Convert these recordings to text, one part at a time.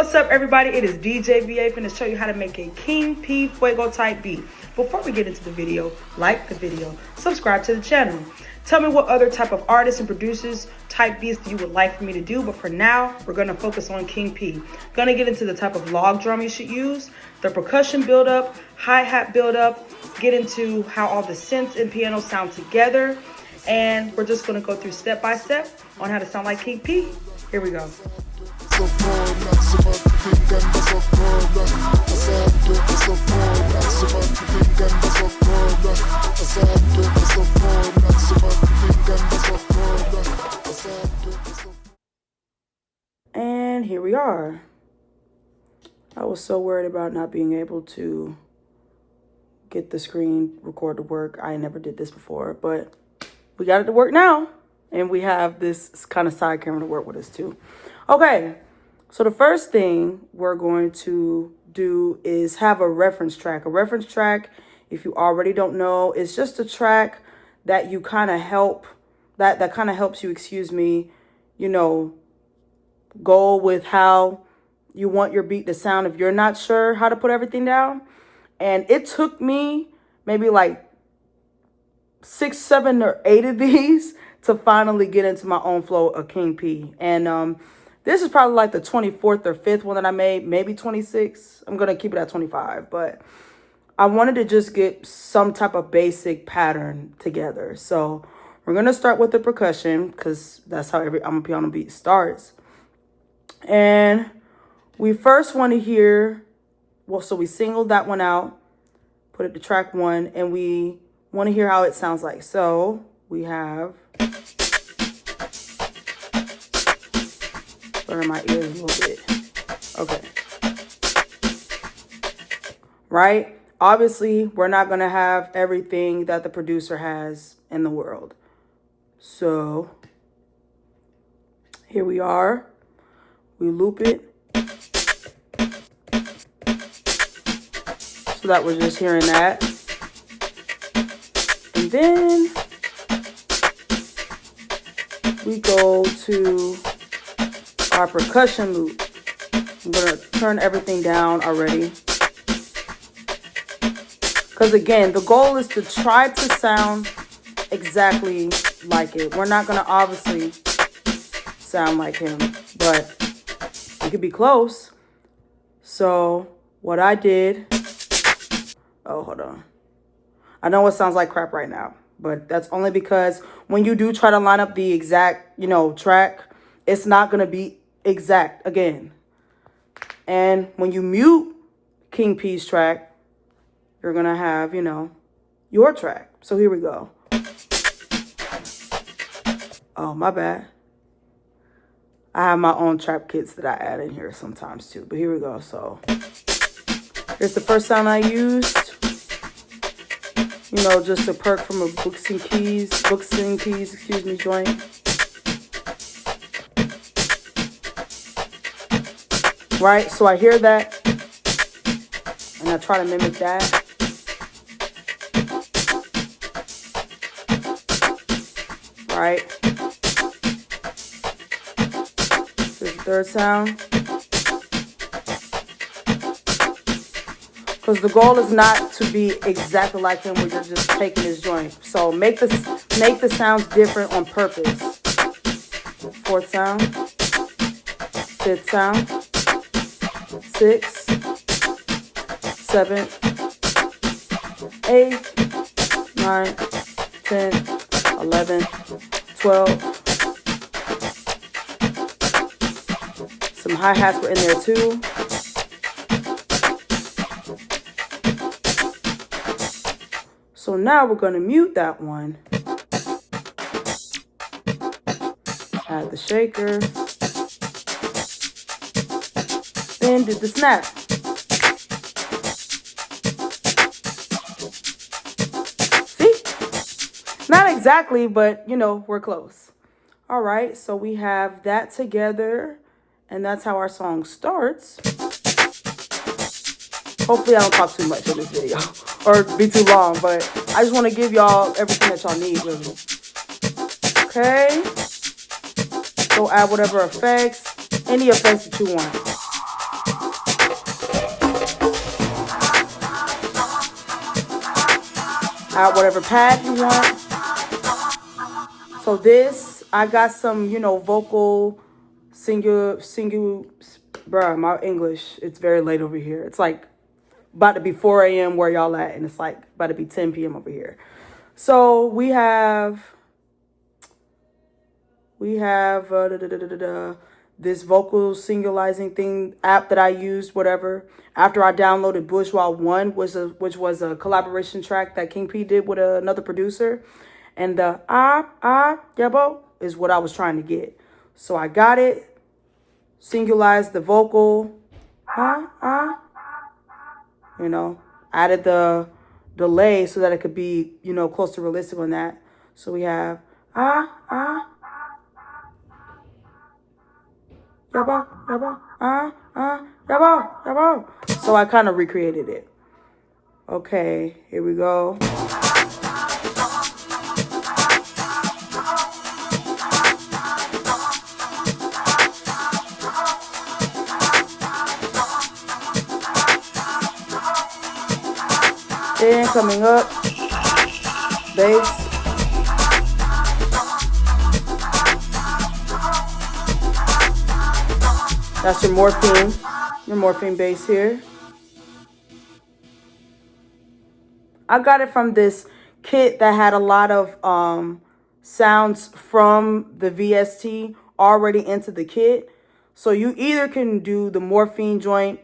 What's up, everybody? It is DJ VA finna show you how to make a King P Fuego type beat. Before we get into the video, like the video, subscribe to the channel. Tell me what other type of artists and producers type beats you would like for me to do, but for now, we're gonna focus on King P. Gonna get into the type of log drum you should use, the percussion buildup, hi-hat buildup, get into how all the synths and piano sound together, and we're just gonna go through step by step on how to sound like King P. Here we go. And here we are. I was so worried about not being able to get the screen record to work. I never did this before, but we got it to work now. And we have this kind of side camera to work with us too. Okay, so the first thing we're going to do is have a reference track. A reference track, if you already don't know, is just a track that you kind of that kind of helps you, you know, go with how you want your beat to sound if you're not sure how to put everything down. And it took me maybe like 6, 7, or 8 of these to finally get into my own flow of King P. And this is probably like the 24th or 5th one that I made, maybe 26. I'm going to keep it at 25, but I wanted to just get some type of basic pattern together. So we're going to start with the percussion because that's how every I'm a piano beat starts. And we first want to hear, well, so we singled that one out, put it to track 1, and we want to hear how it sounds like. So we have, burn my ears a little bit. Okay. Right? Obviously, we're not going to have everything that the producer has in the world. So here we are. We loop it. So that we're just hearing that. And then we go to our percussion loop. I'm going to turn everything down already. Because again, the goal is to try to sound exactly like it. We're not going to obviously sound like him, but we could be close. So what I did, oh, hold on. I know it sounds like crap right now, but that's only because when you do try to line up the exact, you know, track, it's not going to be exact again. And when you mute King P's track, you're going to have, you know, your track. So here we go. Oh, my bad. I have my own trap kits that I add in here sometimes too, but here we go. So here's the first sound I used. You know, just a perk from a books and keys, joint. Right, so I hear that, and I try to mimic that. Right. Here's the third sound. Because the goal is not to be exactly like him, where you're just taking his joint. So make the sounds different on purpose. Fourth sound, fifth sound, 6th, 7th, 8th, 9th, 10th, 11th, 12th. Some hi-hats were in there too. So now we're going to mute that one. Add the shaker. Then did the snap. See? Not exactly, but you know, we're close. All right, so we have that together, and that's how our song starts. Hopefully I don't talk too much in this video or be too long, but I just want to give y'all everything that y'all need, really. Okay. Go add whatever effects, any effects that you want. Add whatever pad you want. So this, I got some, you know, vocal single, bruh, my English, it's very late over here. It's like about to be 4 a.m. where y'all at, and it's like about to be 10 p.m. over here. So we have this vocal singularizing thing app that I used, whatever. After I downloaded Bourgeois 1, which was a collaboration track that King P did with another producer. And the yabo is what I was trying to get. So I got it, singularized the vocal, you know, added the delay so that it could be, you know, close to realistic on that. So we have yabo, yabo, yabo, yabo. So I kind of recreated it. Okay, here we go. Then coming up, bass. That's your morphine bass here. I got it from this kit that had a lot of sounds from the VST already into the kit. So you either can do the morphine joint,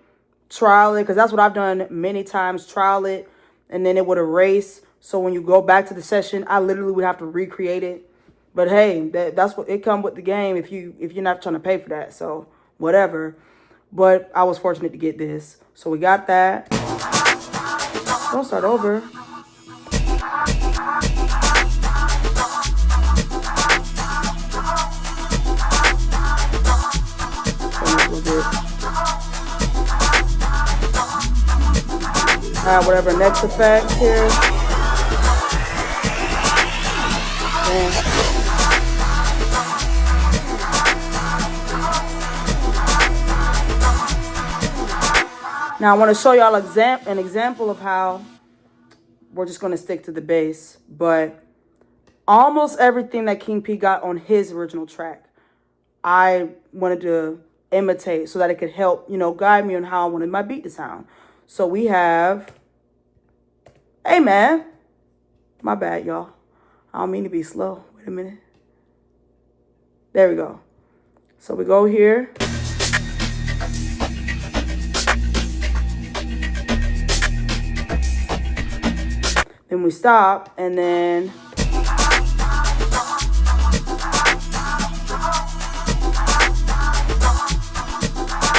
trial it, because that's what I've done many times, trial it, and then it would erase. So when you go back to the session, I literally would have to recreate it. But hey, that's what it come with the game if you're not trying to pay for that. So whatever. But I was fortunate to get this. So we got that. Don't start over. Whatever next effect here. Now I want to show y'all an example of how we're just going to stick to the bass, but almost everything that King P got on his original track, I wanted to imitate so that it could help, you know, guide me on how I wanted my beat to sound. So we have, hey man, my bad, y'all. I don't mean to be slow. Wait a minute. There we go. So we go here. Then we stop, and then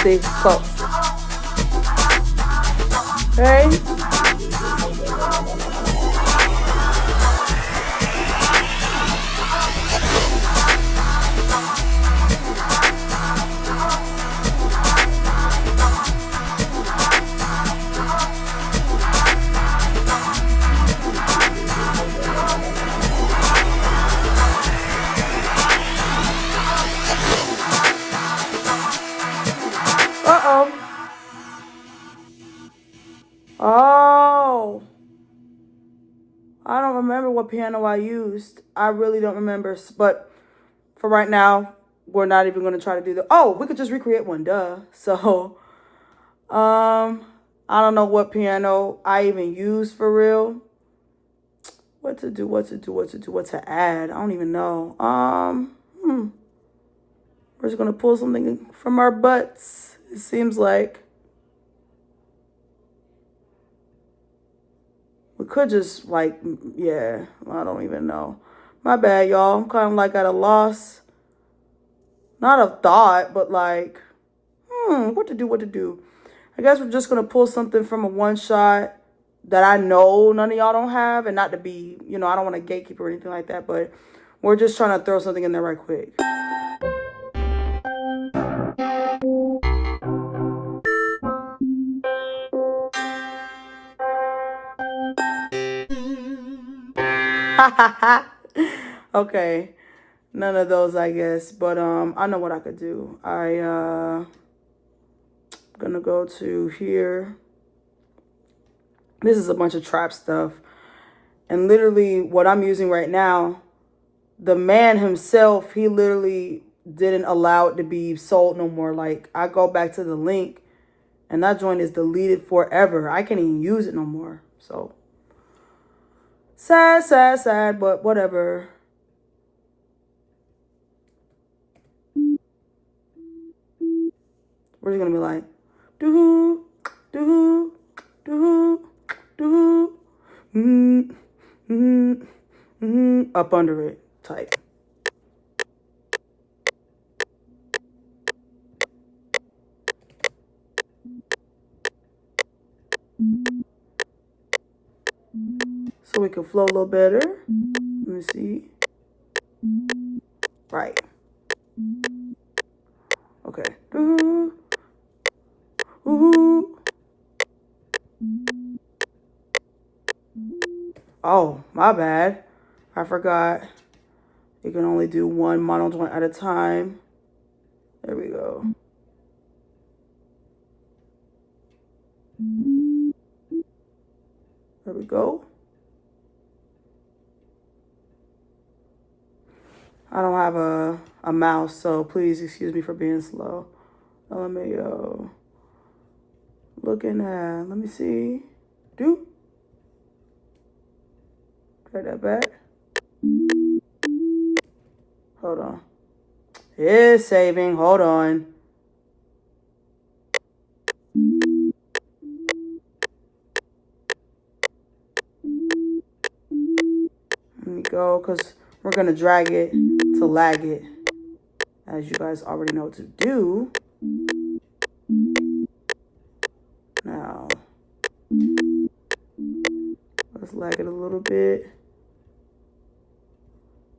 see, close. Okay. Oh, I don't remember what piano I used. I really don't remember. But for right now, we're not even going to try to do we could just recreate one, duh. So, I don't know what piano I even used for real. What to add. I don't even know. We're just going to pull something from our butts, it seems like. We could just I don't even know. My bad, y'all. I'm kind of like at a loss. Not of thought, but like, what to do. I guess we're just going to pull something from a one shot that I know none of y'all don't have, and not to be, I don't want to gatekeep or anything like that, but we're just trying to throw something in there right quick. Okay, none of those, I guess, but I know what I could do. Gonna go to here. This is a bunch of trap stuff. And literally what I'm using right now, the man himself, he literally didn't allow it to be sold no more. Like, I go back to the link and that joint is deleted forever. I can't even use it no more. So sad, sad, sad, but whatever. We're just gonna be like, doo doo doo doo, up under it type. So we can flow a little better. Let me see. Right. Okay. Ooh. Ooh. Oh, my bad. I forgot. You can only do one mono joint at a time. There we go. There we go. I don't have a mouse, so please excuse me for being slow. LMAO. Looking at, let me see. Do. Try that back. Hold on. It's saving. Hold on. Let me go, because we're going to drag it to lag it. As you guys already know what to do. Now, let's lag it a little bit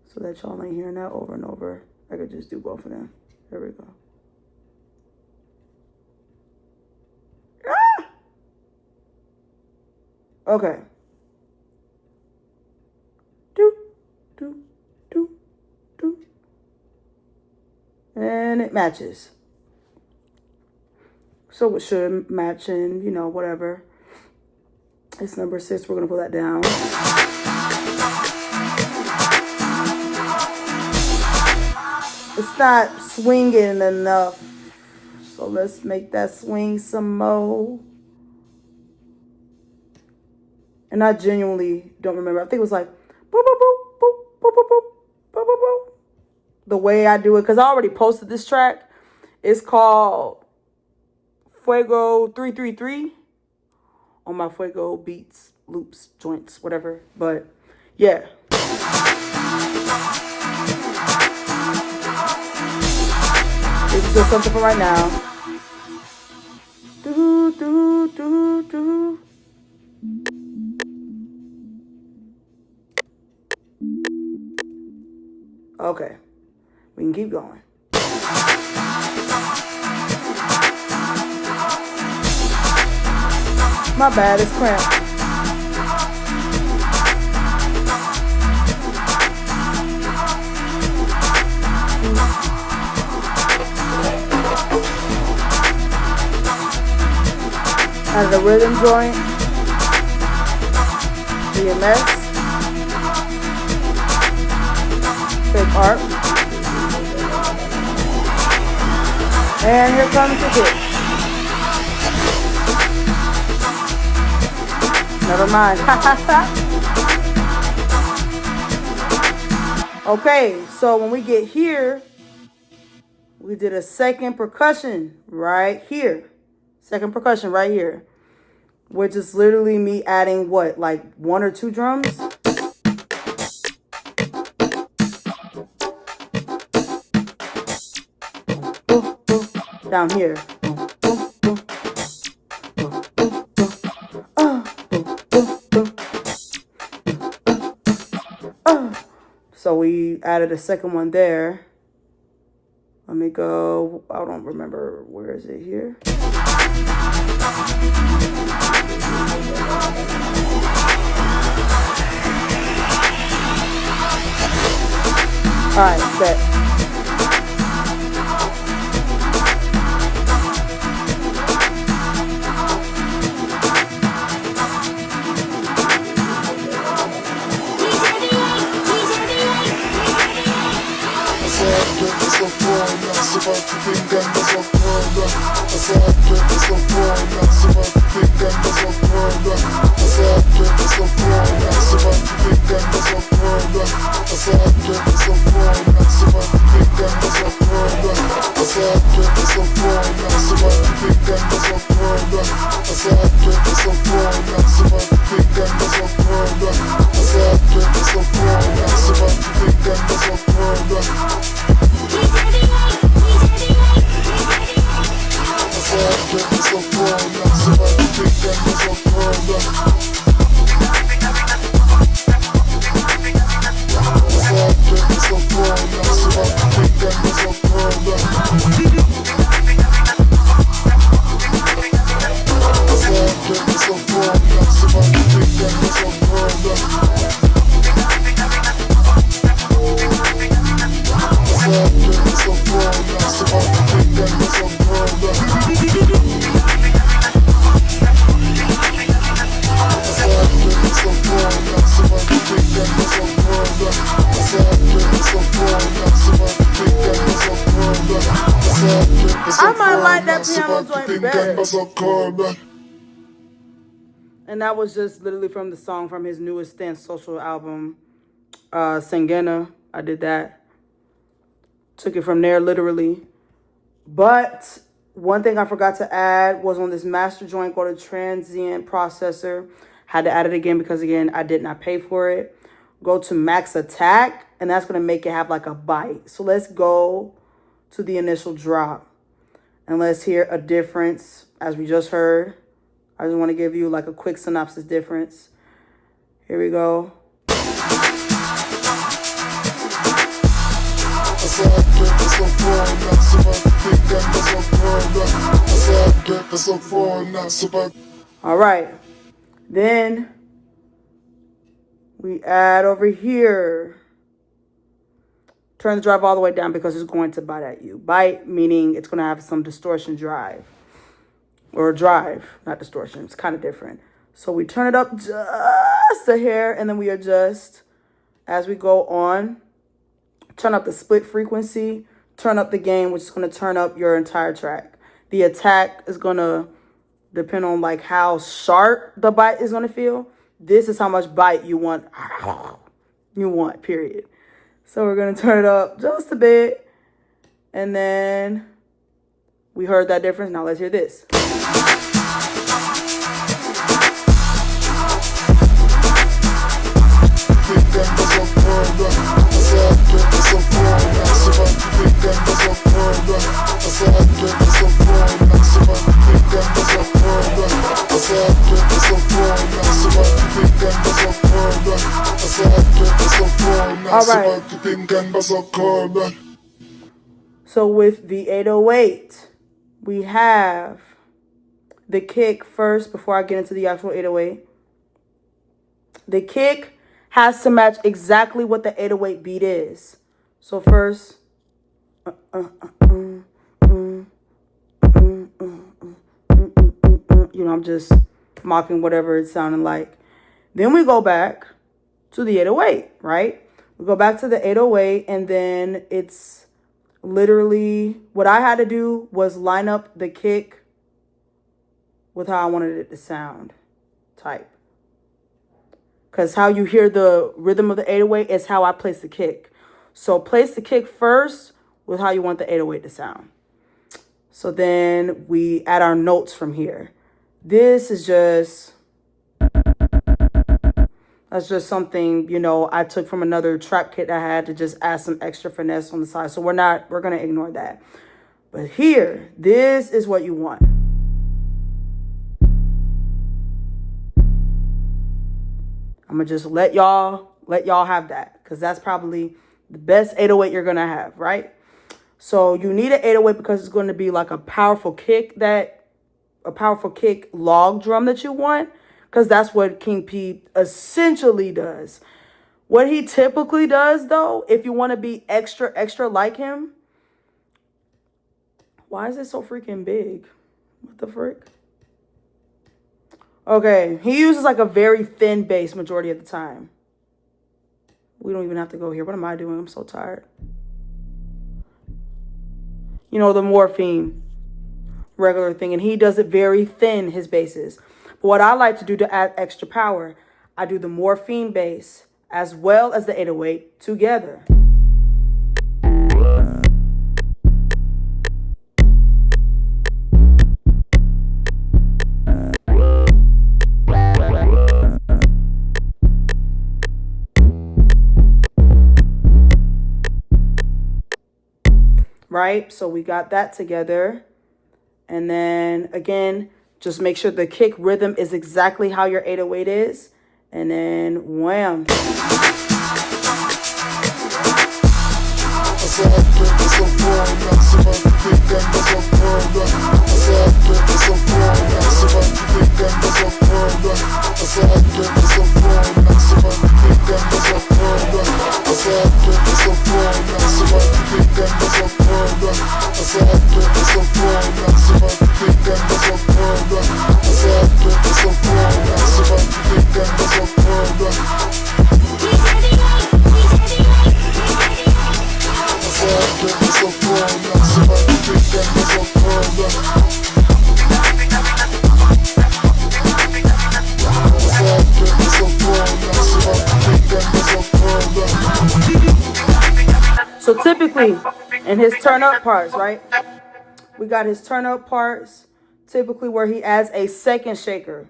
so that y'all ain't hearing that over and over. I could just do both of them. There we go. Ah! Okay. Do, do, do, do. And it matches. So it should match in, you know, whatever. It's number 6. We're going to put that down. It's not swinging enough. So let's make that swing some more. And I genuinely don't remember. I think it was like boop, boop, boop, boop, boop, boop, boop, boop, boop, boop. The way I do it, because I already posted this track. It's called FUEGO 333 on my FUEGO beats, loops, joints, whatever. But yeah. This is just something for right now. Do, do, do, do. Okay. We can keep going. My bad, it's cramped. Out of the rhythm joint, DMS, fake art, and here comes the hit. Never mind. Okay, so when we get here, we did a second percussion right here. Second percussion right here. Which is literally me adding what? Like 1 or 2 drums? Down here. So we added a second one there. Let me go. I don't remember. Where is it here? All right, bet. I might like that piano joint better. And that was just literally from the song from his newest Dance Social album, Sangena. I did that. Took it from there literally. But one thing I forgot to add was on this master joint, go to transient processor. Had to add it again because, again, I did not pay for it. Go to max attack, and that's going to make it have like a bite. So let's go to the initial drop. And let's hear a difference as we just heard. I just want to give you like a quick synopsis difference. Here we go. All right. Then we add over here. Turn the drive all the way down because it's going to bite at you. Bite meaning it's going to have some distortion drive. Or drive, not distortion. It's kind of different. So we turn it up just a hair and then we adjust as we go on. Turn up the split frequency. Turn up the gain, which is going to turn up your entire track. The attack is going to depend on like how sharp the bite is going to feel. This is how much bite you want. Period. So we're going to turn it up just a bit. And then we heard that difference. Now let's hear this. All right. So with the 808, we have the kick first before I get into the actual 808. The kick has to match exactly what the 808 beat is. So first, I'm just mocking whatever it's sounding like. Then we go back to the 808, right? We go back to the 808 and then it's literally what I had to do was line up the kick with how I wanted it to sound type. Because how you hear the rhythm of the 808 is how I place the kick. So place the kick first with how you want the 808 to sound. So then we add our notes from here. This is just, that's just something, I took from another trap kit I had to just add some extra finesse on the side. So we're going to ignore that. But here, this is what you want. I'm going to just let y'all have that because that's probably the best 808 you're going to have, right? So you need an 808 because it's going to be like a powerful kick log drum that you want, because that's what King P essentially does. What he typically does, though, if you want to be extra, extra like him. Why is it so freaking big? What the frick? Okay, he uses like a very thin bass majority of the time. We don't even have to go here. What am I doing? I'm so tired. you know, the morphine regular thing, and he does it very thin, his basses. But what I like to do to add extra power, I do the morphine bass as well as the 808 together. Right? So we got that together. And then again, just make sure the kick rhythm is exactly how your 808 is. And then wham. So typically, in his turn up parts, right? We got his turn up parts, typically where he adds a second shaker.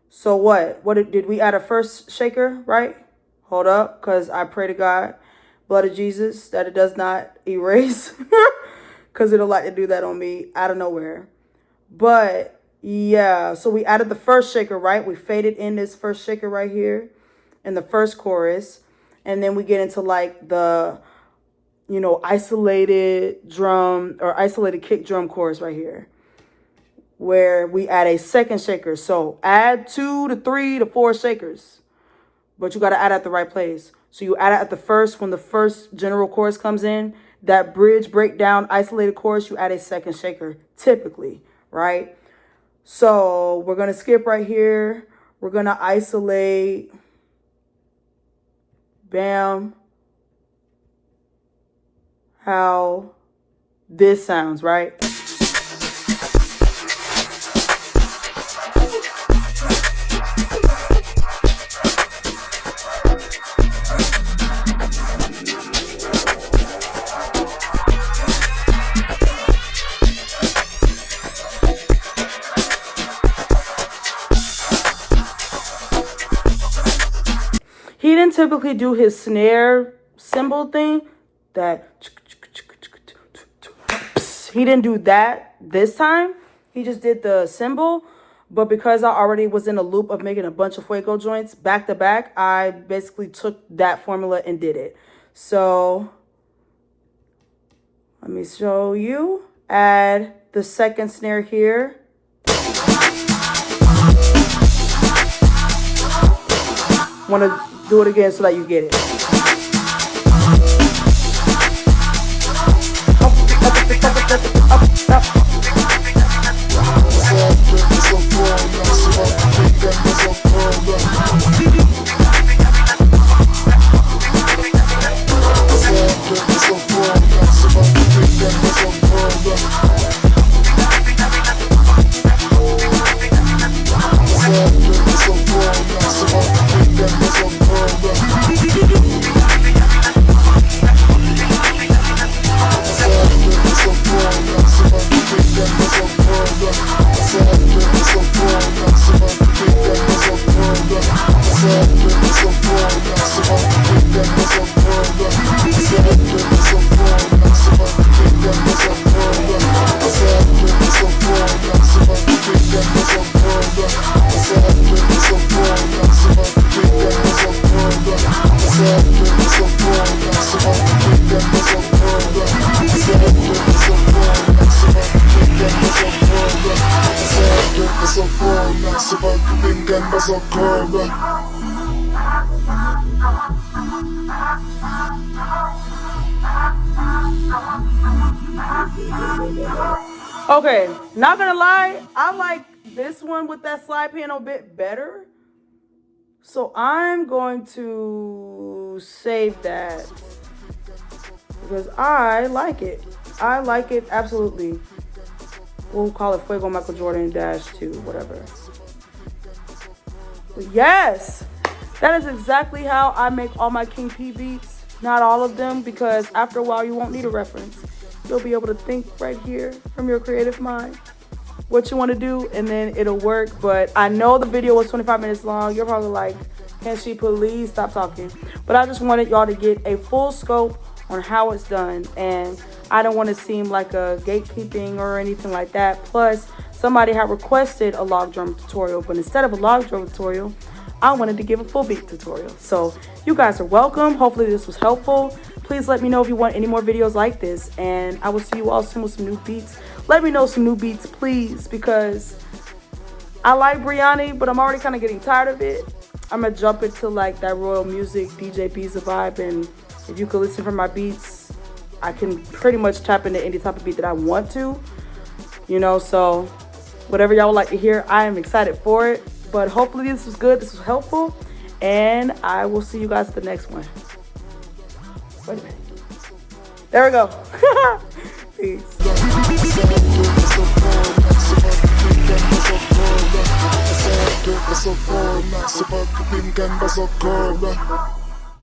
So what did we add a first shaker, right? Hold up, because I pray to God, blood of Jesus, that it does not erase, because it'll like to do that on me out of nowhere. But yeah, so we added the first shaker, right? We faded in this first shaker right here in the first chorus. And then we get into like the, you know, isolated drum or isolated kick drum chorus right here, where we add a second shaker. So add 2 to 3 to 4 shakers, but you got to add at the right place. So you add it at the first, when the first general chorus comes in, that bridge breakdown isolated chorus, you add a second shaker typically, right? So we're going to skip right here. We're going to isolate, bam, how this sounds, right? He didn't typically do his snare cymbal thing, that he didn't do that this time. He just did the cymbal. But because I already was in a loop of making a bunch of FUEGO joints back to back, I basically took that formula and did it. So let me show you. Add the second snare here. Want to do it again so that you get it. Okay, not gonna lie, I like this one with that slide piano bit better. So I'm going to save that because I like it. I like it, absolutely. We'll call it Fuego Michael Jordan -2, whatever. But yes, that is exactly how I make all my King P beats. Not all of them, because after a while you won't need a reference. You'll be able to think right here from your creative mind what you want to do, and then it'll work. But I know the video was 25 minutes long. You're probably like, can she please stop talking? But I just wanted y'all to get a full scope on how it's done, and I don't want to seem like a gatekeeping or anything like that. Plus, somebody had requested a log drum tutorial, but instead of a log drum tutorial, I wanted to give a full beat tutorial. So you guys are welcome. Hopefully this was helpful. Please let me know if you want any more videos like this, and I will see you all soon with some new beats. Let me know some new beats, please, because I like Brianni, but I'm already kind of getting tired of it. I'm gonna jump into like that Royal Music DJ Pizza vibe, and if you could listen for my beats, I can pretty much tap into any type of beat that I want to, you know. So whatever y'all would like to hear, I am excited for it. But hopefully this was good, this was helpful, and I will see you guys at the next one. Wait a minute. There we go. Peace. Sa forma, sa pagkapinggan ba sa corner?